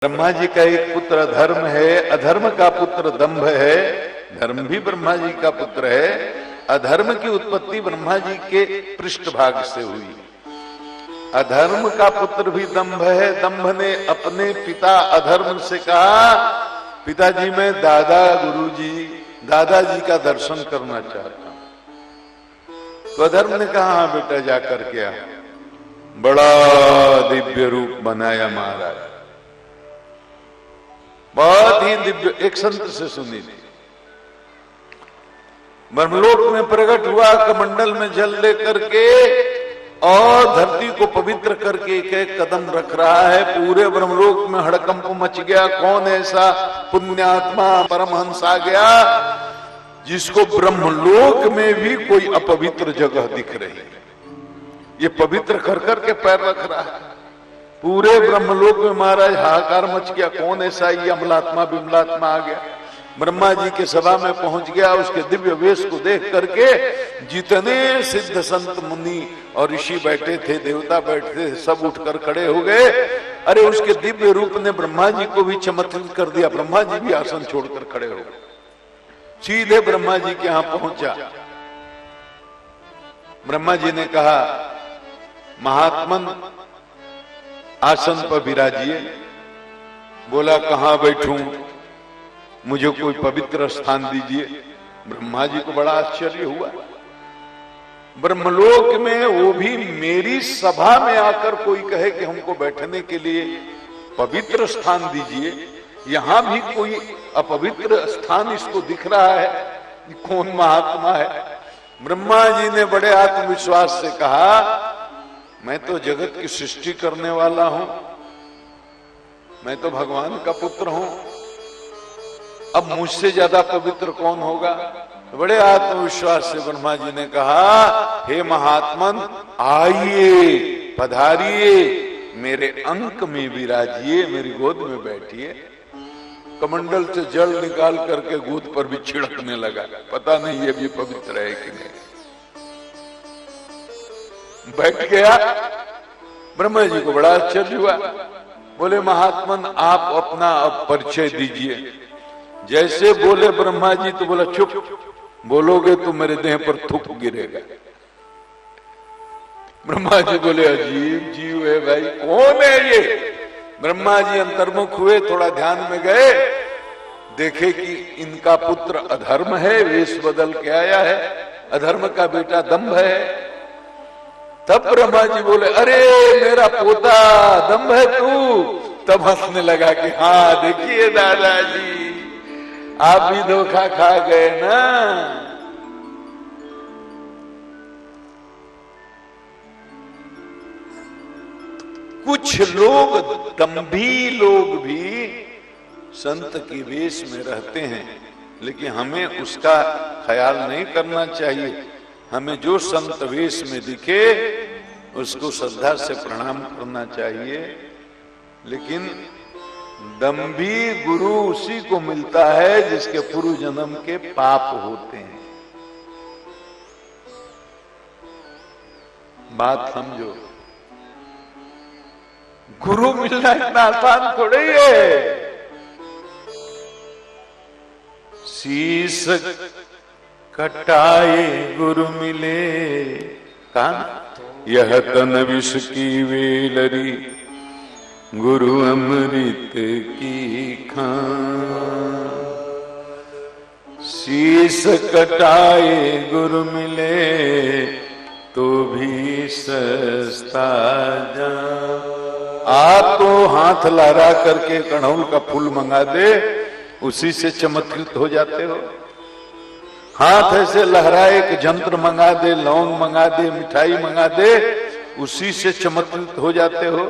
ब्रह्मा जी का एक पुत्र अधर्म है, अधर्म का पुत्र दंभ है। धर्म भी ब्रह्मा जी का पुत्र है। अधर्म की उत्पत्ति ब्रह्मा जी के पृष्ठभाग से हुई। अधर्म का पुत्र भी दंभ है। दंभ ने अपने पिता अधर्म से कहा, पिताजी मैं दादाजी का दर्शन करना चाहता हूं। तो अधर्म ने कहा हाँ बेटा जाकर के आ। बड़ा दिव्य रूप बनाया महाराज, बहुत ही दिव्य। एक संत से सुनी थी, ब्रह्मलोक में प्रकट हुआ, कमंडल में जल लेकर के और धरती को पवित्र करके एक एक कदम रख रहा है। पूरे ब्रह्मलोक में हड़कंप मच गया। कौन ऐसा पुण्यात्मा परमहंस आ गया जिसको ब्रह्मलोक में भी कोई अपवित्र जगह दिख रही है? ये पवित्र कर करके पैर रख रहा है। पूरे ब्रह्मलोक में महाराज हाहाकार मच गया। कौन ऐसा ये अमलात्मा विमलात्मा आ गया? ब्रह्मा जी के सभा में पहुंच गया। उसके दिव्य वेश को देख करके जितने सिद्ध संत मुनि और ऋषि बैठे थे, देवता बैठे थे, सब उठकर खड़े हो गए। अरे उसके दिव्य रूप ने ब्रह्मा जी को भी चमत्कृत कर दिया। ब्रह्मा जी भी आसन छोड़कर खड़े हो गए, सीधे ब्रह्मा जी के यहां पहुंचा। ब्रह्मा जी ने कहा महात्मन आसन पर विराजिए। बोला कहां बैठूं, मुझे कोई पवित्र स्थान दीजिए। ब्रह्मा जी को बड़ा आश्चर्य हुआ। ब्रह्मलोक में, वो भी मेरी सभा में आकर कोई कहे कि हमको बैठने के लिए पवित्र स्थान दीजिए, यहां भी कोई अपवित्र स्थान इसको दिख रहा है। कौन महात्मा है? ब्रह्मा जी ने बड़े आत्मविश्वास से कहा मैं तो जगत की सृष्टि करने वाला हूं, मैं तो भगवान का पुत्र हूं, अब मुझसे ज्यादा पवित्र कौन होगा? बड़े आत्मविश्वास से ब्रह्मा जी ने कहा हे महात्मन आइए, पधारिए, मेरे अंक में विराजिए, मेरी गोद में बैठिए। कमंडल से जल निकाल करके गोद पर भी छिड़कने लगा। पता नहीं ये भी पवित्र है कि नहीं। बैठ गया। ब्रह्मा जी को बड़ा आश्चर्य हुआ। बोले महात्मन आप अपना अब परिचय दीजिए। जैसे बोले ब्रह्मा जी तो बोला चुप, बोलोगे तो मेरे देह पर थूक गिरेगा। ब्रह्मा जी बोले अजीब जीव है भाई, कौन है ये? ब्रह्मा जी अंतर्मुख हुए, थोड़ा ध्यान में गए, देखे कि इनका पुत्र अधर्म है, वेश बदल के आया है, अधर्म का बेटा दंभ है। तब ब्रह्मा जी बोले अरे मेरा पोता दंभ है तू? तब हंसने लगा कि हाँ देखिए दादाजी आप भी धोखा खा गए ना। कुछ लोग, दंभी लोग भी संत की वेश में रहते हैं, लेकिन हमें उसका ख्याल नहीं करना चाहिए। हमें जो संत वेश में दिखे उसको श्रद्धा से प्रणाम करना चाहिए। लेकिन दंभी गुरु उसी को मिलता है जिसके पूर्व जन्म के पाप होते हैं। बात समझो, गुरु मिलना इतना आसान थोड़ी है। शीश कटाए गुरु मिले, कहा यह तन विष की वेलरी, गुरु अमृत की खान। शीश कटाए गुरु मिले तो भी सस्ता जान। आप तो हाथ लहरा करके कड़हुल का फूल मंगा दे, उसी से चमत्कृत हो जाते हो। हाथ ऐसे लहराए, एक जंत्र मंगा दे, लौंग मंगा दे, मिठाई मंगा दे, उसी से चमत्कृत हो जाते हो।